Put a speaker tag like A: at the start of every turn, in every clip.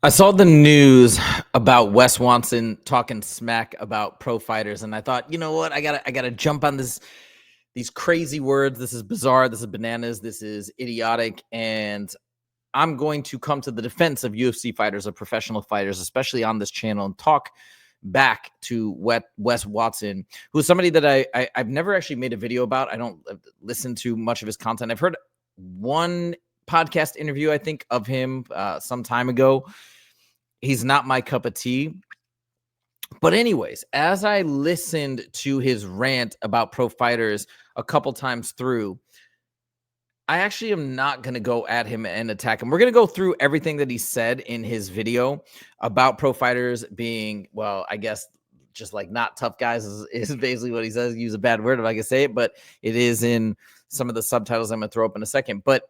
A: I saw the news about Wes Watson talking smack about pro fighters, and I thought, you know what, I gotta jump on these crazy words. This is bizarre. This is bananas. This is idiotic, and I'm going to come to the defense of UFC fighters, of professional fighters, especially on this channel, and talk back to Wes Watson, who's somebody that I've never actually made a video about. I don't listen to much of his content. I've heard one podcast interview, I think, of him some time ago. He's not my cup of tea. But anyways, as I listened to his rant about pro fighters a couple times through, I actually am not going to go at him and attack him. We're going to go through everything that he said in his video about pro fighters being, well, I guess just like not tough guys is basically what he says. Use a bad word if I can say it, but it is in some of the subtitles I'm going to throw up in a second. But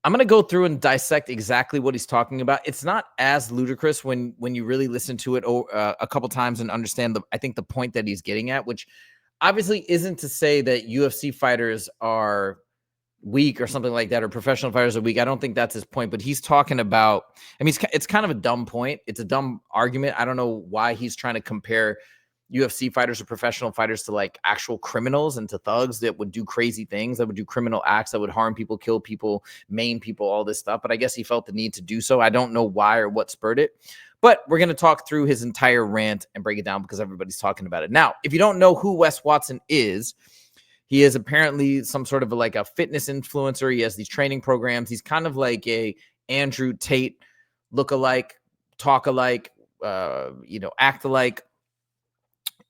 A: I'm going to go through and dissect exactly what he's talking about. It's not as ludicrous when you really listen to it a couple times and understand I think the point that he's getting at, which obviously isn't to say that UFC fighters are weak or something like that, or professional fighters are weak. I don't think that's his point, but he's talking about, I mean, it's kind of a dumb point. It's a dumb argument. I don't know why he's trying to compare UFC fighters or professional fighters to like actual criminals and to thugs that would do crazy things, that would do criminal acts, that would harm people, kill people, maim people, all this stuff. But I guess he felt the need to do so. I don't know why or what spurred it, but we're going to talk through his entire rant and break it down because everybody's talking about it. Now, if you don't know who Wes Watson is, he is apparently some sort of like a fitness influencer. He has these training programs. He's kind of like a Andrew Tate look-alike, talk alike, act alike.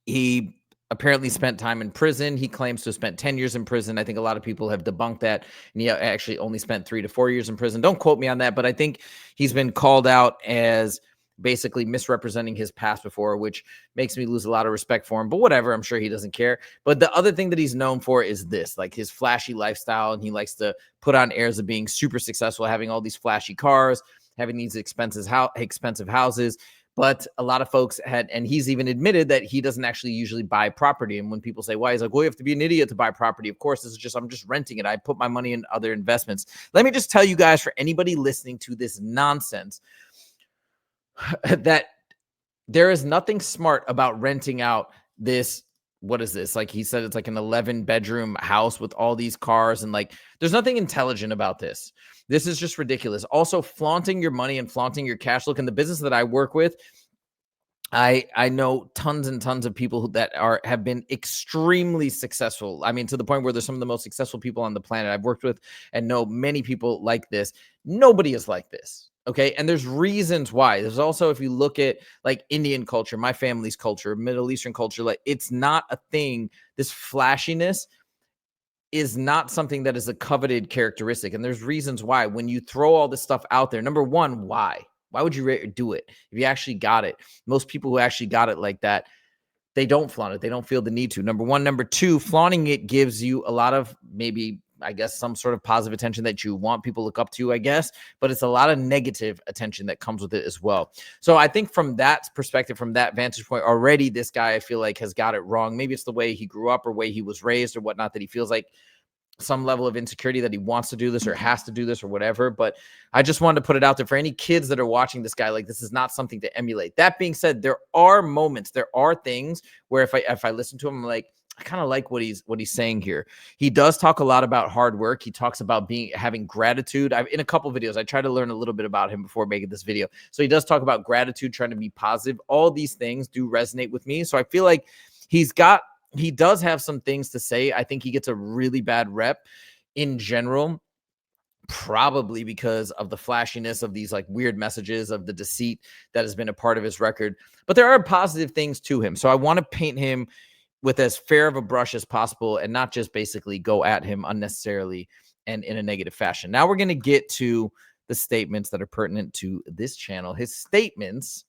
A: He apparently spent time in prison. He claims to have spent 10 years in prison. I think a lot of people have debunked that. And he actually only spent 3 to 4 years in prison. Don't quote me on that, but I think he's been called out as basically misrepresenting his past before, which makes me lose a lot of respect for him. But whatever, I'm sure he doesn't care. But the other thing that he's known for is this, like his flashy lifestyle. And he likes to put on airs of being super successful, having all these flashy cars, having these expensive houses. But a lot of folks and he's even admitted that he doesn't actually usually buy property. And when people say, why, he's like, well, you have to be an idiot to buy property. Of course, I'm just renting it. I put my money in other investments. Let me just tell you guys, for anybody listening to this nonsense, that there is nothing smart about renting out this. What is this? Like he said, it's like an 11-bedroom house with all these cars. And like, there's nothing intelligent about this. This is just ridiculous. Also, flaunting your money and flaunting your cash. Look, in the business that I work with, I know tons and tons of people that have been extremely successful. I mean, to the point where they're some of the most successful people on the planet I've worked with, and know many people like this. Nobody is like this. Okay. And there's reasons why. There's also, if you look at like Indian culture, my family's culture, Middle Eastern culture, like it's not a thing. This flashiness is not something that is a coveted characteristic. And there's reasons why. When you throw all this stuff out there, number one, why? Why would you do it if you actually got it? Most people who actually got it like that, they don't flaunt it. They don't feel the need to. Number one. Number two, flaunting it gives you a lot of maybe, I guess, some sort of positive attention that you want people to look up to, I guess, but it's a lot of negative attention that comes with it as well. So I think from that perspective, from that vantage point, already this guy, I feel like, has got it wrong. Maybe it's the way he grew up or way he was raised or whatnot, that he feels like some level of insecurity that he wants to do this or has to do this or whatever. But I just wanted to put it out there for any kids that are watching this guy. Like, this is not something to emulate. That being said, there are moments, there are things where if I listen to him, I'm like, I kind of like what he's saying here. He does talk a lot about hard work. He talks about having gratitude. In a couple videos, I try to learn a little bit about him before making this video. So he does talk about gratitude, trying to be positive. All these things do resonate with me. So I feel like he does have some things to say. I think he gets a really bad rep in general, probably because of the flashiness of these like weird messages, of the deceit that has been a part of his record. But there are positive things to him. So I want to paint him with as fair of a brush as possible and not just basically go at him unnecessarily and in a negative fashion. Now we're going to get to the statements that are pertinent to this channel, his statements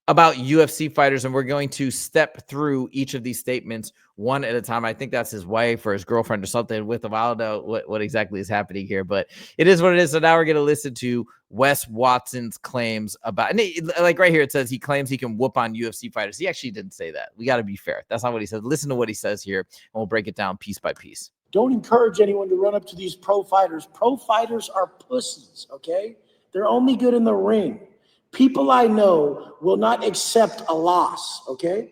A: about UFC fighters, and we're going to step through each of these statements one at a time. I think that's his wife or his girlfriend or something with him. I don't know what exactly is happening here, but it is what it is. So now we're going to listen to Wes Watson's claims about, and like right here, it says he claims he can whoop on UFC fighters. He actually didn't say that. We got to be fair. That's not what he said. Listen to what he says here, and we'll break it down piece by piece.
B: Don't encourage anyone to run up to these pro fighters. Pro fighters are pussies, okay? They're only good in the ring. People I know will not accept a loss, okay?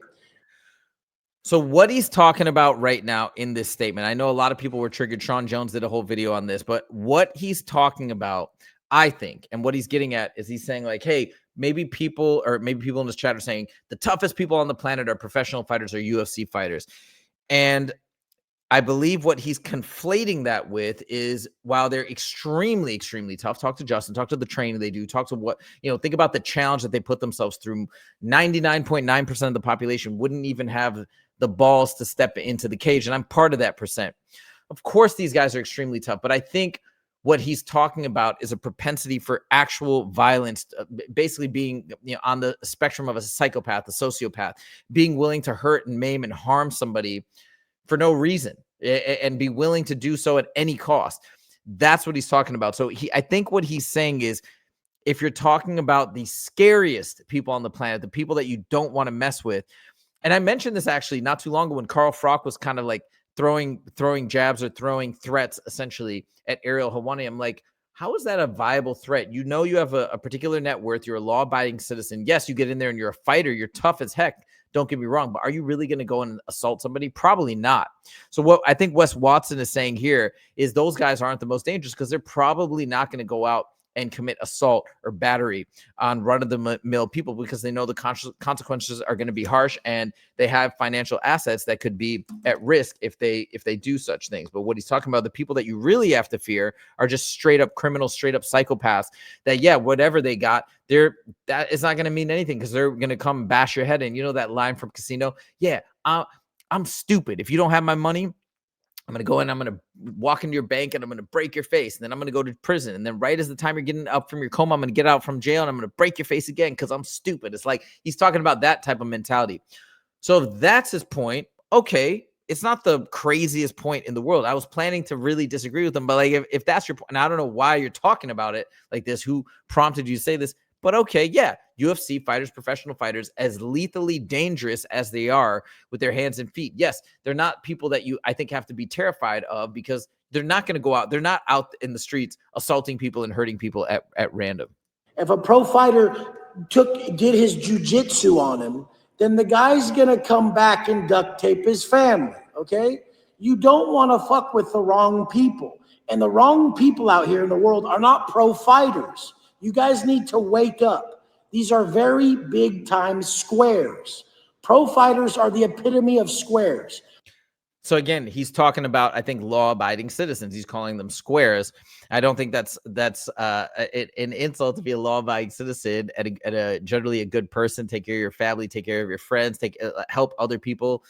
A: So what he's talking about right now in this statement, I know a lot of people were triggered. Sean Jones did a whole video on this, but what he's talking about, I think, and what he's getting at is he's saying like, hey, maybe people in this chat are saying the toughest people on the planet are professional fighters or UFC fighters. And I believe what he's conflating that with is while they're extremely, extremely tough, talk to Justin, talk to the training they do, talk to what, think about the challenge that they put themselves through. 99.9% of the population wouldn't even have the balls to step into the cage. And I'm part of that percent. Of course, these guys are extremely tough, but I think what he's talking about is a propensity for actual violence, basically being on the spectrum of a psychopath, a sociopath, being willing to hurt and maim and harm somebody for no reason and be willing to do so at any cost. That's what he's talking about. So I think what he's saying is if you're talking about the scariest people on the planet, the people that you don't want to mess with, and I mentioned this actually not too long ago when Carl Froch was kind of like throwing jabs or throwing threats essentially at Ariel Helwani. I'm like, how is that a viable threat? You have a particular net worth. You're a law-abiding citizen. Yes, you get in there and you're a fighter. You're tough as heck. Don't get me wrong, but are you really going to go and assault somebody? Probably not. So what I think Wes Watson is saying here is those guys aren't the most dangerous because they're probably not going to go out and commit assault or battery on run-of-the-mill people because they know the consequences are going to be harsh and they have financial assets that could be at risk if they do such things. But what he's talking about, the people that you really have to fear are just straight up criminals, straight up psychopaths that, whatever they got, that is not going to mean anything because they're going to come bash your head in. You know that line from Casino? Yeah, I'm stupid. If you don't have my money, I'm going to go in, I'm going to walk into your bank and I'm going to break your face. And then I'm going to go to prison. And then right as the time you're getting up from your coma, I'm going to get out from jail and I'm going to break your face again because I'm stupid. It's like he's talking about that type of mentality. So if that's his point, okay, it's not the craziest point in the world. I was planning to really disagree with him, but like if that's your point, and I don't know why you're talking about it like this, who prompted you to say this, but okay, yeah, UFC fighters, professional fighters, as lethally dangerous as they are with their hands and feet. Yes, they're not people that I think, have to be terrified of because they're not going to go out. They're not out in the streets assaulting people and hurting people at random.
B: If a pro fighter did his jujitsu on him, then the guy's going to come back and duct tape his family, okay? You don't want to fuck with the wrong people. And the wrong people out here in the world are not pro fighters. You guys need to wake up. These are very big time squares. Pro fighters are the epitome of squares.
A: So again, he's talking about, I think, law-abiding citizens. He's calling them squares. I don't think that's an insult to be a law-abiding citizen and generally a good person. Take care of your family, take care of your friends, help other people,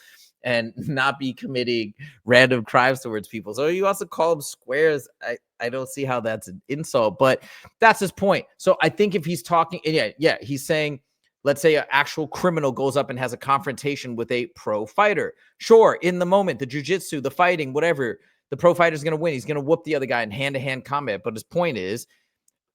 A: and not be committing random crimes towards people. So you also call them squares. I don't see how that's an insult, but that's his point. So I think if he's talking, he's saying, let's say an actual criminal goes up and has a confrontation with a pro fighter. Sure, in the moment, the jiu-jitsu, the fighting, whatever, the pro fighter is going to win. He's going to whoop the other guy in hand-to-hand combat. But his point is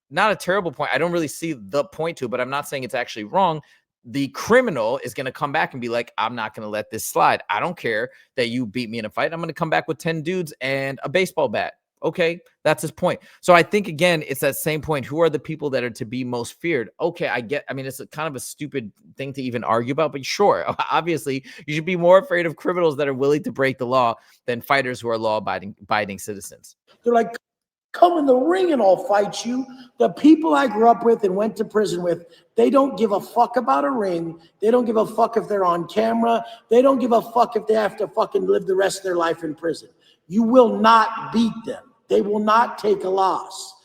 A: not a terrible point. I don't really see the point to it, but I'm not saying it's actually wrong. The criminal is going to come back and be like, I'm not going to let this slide. I don't care that you beat me in a fight. I'm going to come back with 10 dudes and a baseball bat. Okay, that's his point. So I think, again, it's that same point. Who are the people that are to be most feared? Okay, it's kind of a stupid thing to even argue about, but sure, obviously, you should be more afraid of criminals that are willing to break the law than fighters who are law-abiding citizens.
B: They're like, come in the ring and I'll fight you. The people I grew up with and went to prison with, they don't give a fuck about a ring. They don't give a fuck if they're on camera. They don't give a fuck if they have to fucking live the rest of their life in prison. You will not beat them. They will not take a loss.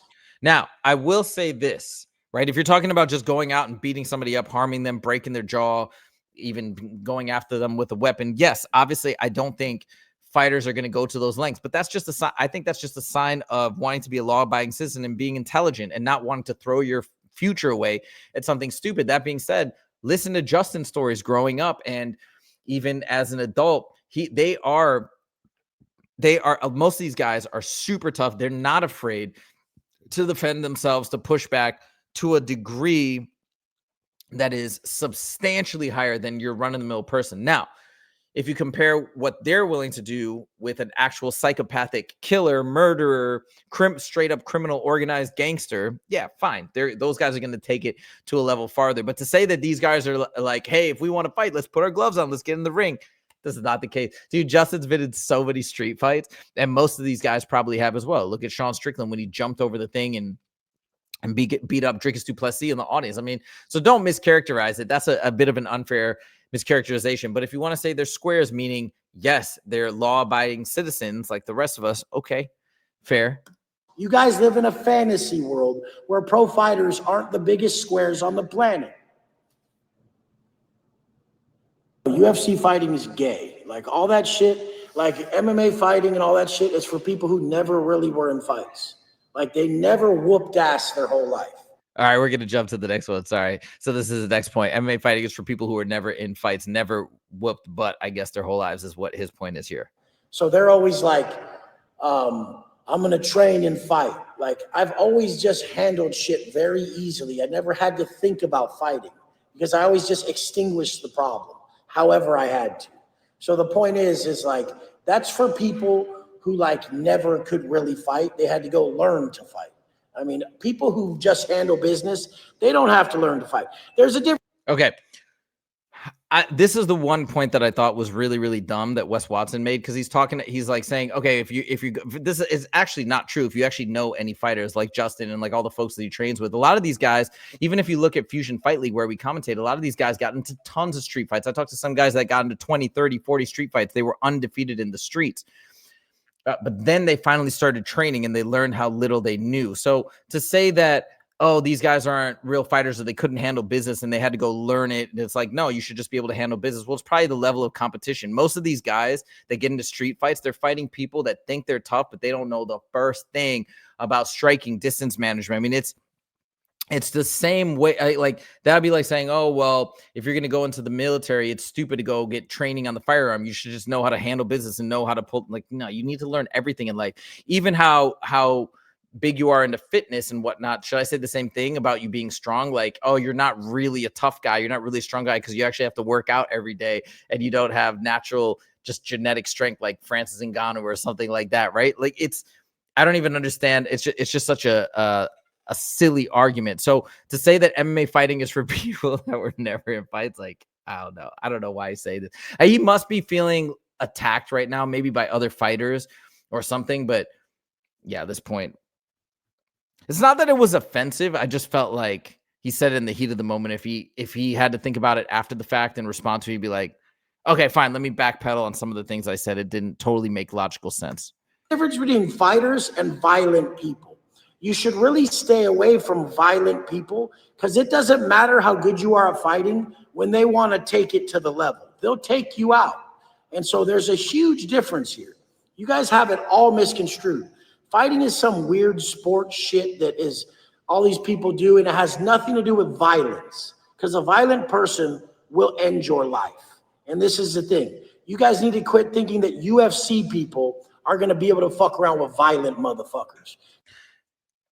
A: Now, I will say this, right? If you're talking about just going out and beating somebody up, harming them, breaking their jaw, even going after them with a weapon, yes, obviously, I don't think fighters are going to go to those lengths, but that's just I think that's just a sign of wanting to be a law-abiding citizen and being intelligent and not wanting to throw your future away at something stupid. That being said, listen to Justin's stories growing up, and even as an adult, most of these guys are super tough. They're not afraid to defend themselves, to push back to a degree that is substantially higher than your run-of-the-mill person. Now, if you compare what they're willing to do with an actual psychopathic killer, murderer, straight up criminal organized gangster, yeah, fine. Those guys are going to take it to a level farther. But to say that these guys are like, hey, if we want to fight, let's put our gloves on, let's get in the ring. This is not the case. Dude, Justin's been in so many street fights, and most of these guys probably have as well. Look at Sean Strickland when he jumped over the thing and beat up Dricus du Plessis in the audience. I mean, so don't mischaracterize it. That's a bit of an unfair mischaracterization. But if you want to say they're squares, meaning, yes, they're law-abiding citizens like the rest of us, okay, fair.
B: You guys live in a fantasy world where pro fighters aren't the biggest squares on the planet. UFC fighting is gay. Like all that shit, like MMA fighting and all that shit is for people who never really were in fights. Like they never whooped ass their whole life.
A: All right, we're going to jump to the next one. Sorry. So this is the next point. MMA fighting is for people who are never in fights, never whooped butt, I guess, their whole lives is what his point is here.
B: So they're always like, I'm going to train and fight. Like I've always just handled shit very easily. I never had to think about fighting because I always just extinguished the problem however I had to. So the point is like, that's for people who like never could really fight. They had to go learn to fight. I mean, people who just handle business, they don't have to learn to fight. There's a difference.
A: Okay. This is the one point that I thought was really, really dumb that Wes Watson made, because he's like saying, okay, this is actually not true. If you actually know any fighters like Justin and like all the folks that he trains with, a lot of these guys, even if you look at Fusion Fight League where we commentate, a lot of these guys got into tons of street fights. I talked to some guys that got into 20, 30, 40 street fights. They were undefeated in the streets. But then they finally started training and they learned how little they knew. So to say that, oh, these guys aren't real fighters or they couldn't handle business and they had to go learn it, it's like, no, you should just be able to handle business. Well, it's probably the level of competition. Most of these guys that get into street fights, they're fighting people that think they're tough, but they don't know the first thing about striking, distance management. I mean, it's the same way. Like that'd be like saying, oh, well, if you're going to go into the military, it's stupid to go get training on the firearm. You should just know how to handle business and know how to pull. Like, no, you need to learn everything in life, even how big you are into fitness and whatnot. Should I say the same thing about you being strong? Like, oh, you're not really a tough guy. You're not really a strong guy because you actually have to work out every day and you don't have natural, just genetic strength like Francis Ngannou or something like that, right? Like I don't even understand. It's just such a silly argument. So to say that MMA fighting is for people that were never in fights, like, I don't know why I say this. He must be feeling attacked right now, maybe by other fighters or something. But yeah, at this point, it's not that it was offensive. I just felt like he said it in the heat of the moment. If he had to think about it after the fact and respond to it, he'd be like, okay, fine, let me backpedal on some of the things I said. It didn't totally make logical sense.
B: Difference between fighters and violent people. You should really stay away from violent people because it doesn't matter how good you are at fighting when they want to take it to the level. They'll take you out. And so there's a huge difference here. You guys have it all misconstrued. Fighting is some weird sports shit that is all these people do, and it has nothing to do with violence because a violent person will end your life. And this is the thing. You guys need to quit thinking that UFC people are going to be able to fuck around with violent motherfuckers.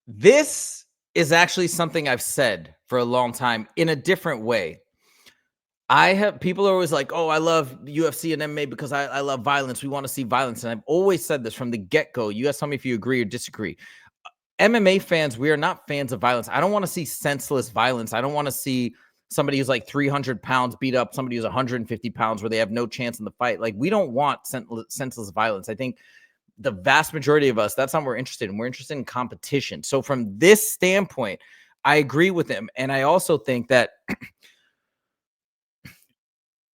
A: This is actually something I've said for a long time in a different way. People are always like, oh, I love UFC and MMA because I love violence. We want to see violence. And I've always said this from the get-go. You guys tell me if you agree or disagree. MMA fans, we are not fans of violence. I don't want to see senseless violence. I don't want to see somebody who's like 300 pounds beat up somebody who's 150 pounds where they have no chance in the fight. Like, we don't want senseless violence. I think the vast majority of us, that's not what we're interested in. We're interested in competition. So from this standpoint, I agree with him. And I also think that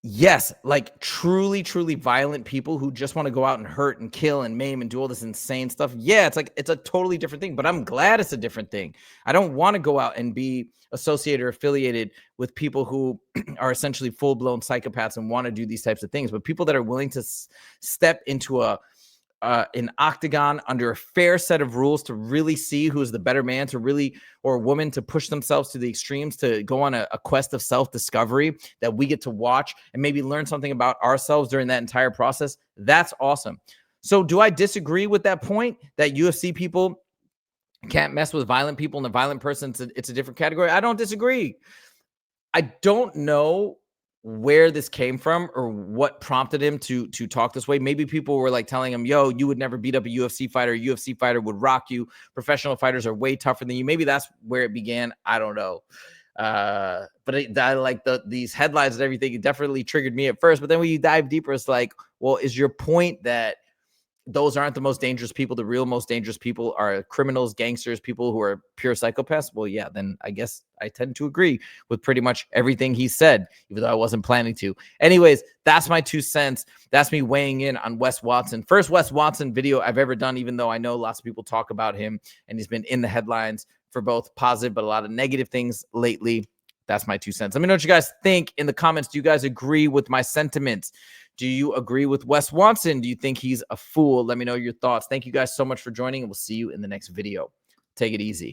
A: yes, like truly, truly violent people who just want to go out and hurt and kill and maim and do all this insane stuff. Yeah, it's a totally different thing, but I'm glad it's a different thing. I don't want to go out and be associated or affiliated with people who are essentially full-blown psychopaths and want to do these types of things, but people that are willing to step into an octagon under a fair set of rules to really see who's the better man, or a woman to push themselves to the extremes, to go on a quest of self-discovery that we get to watch and maybe learn something about ourselves during that entire process. That's awesome. So do I disagree with that point that UFC people can't mess with violent people and the violent person, it's a different category? I don't disagree. I don't know where this came from or what prompted him to talk this way. Maybe people were like telling him, yo, you would never beat up a UFC fighter. A UFC fighter would rock you. Professional fighters are way tougher than you. Maybe that's where it began. I don't know. But I like these headlines and everything. It definitely triggered me at first. But then when you dive deeper, it's like, well, is your point that those aren't the most dangerous people? The real most dangerous people are criminals, gangsters, people who are pure psychopaths? Well, yeah, then I guess I tend to agree with pretty much everything he said, even though I wasn't planning to. Anyways, that's my 2 cents. That's me weighing in on Wes Watson. First Wes Watson video I've ever done, even though I know lots of people talk about him and he's been in the headlines for both positive but a lot of negative things lately. That's my 2 cents. Let me know what you guys think in the comments. Do you guys agree with my sentiments? Do you agree with Wes Watson? Do you think he's a fool? Let me know your thoughts. Thank you guys so much for joining, and we'll see you in the next video. Take it easy.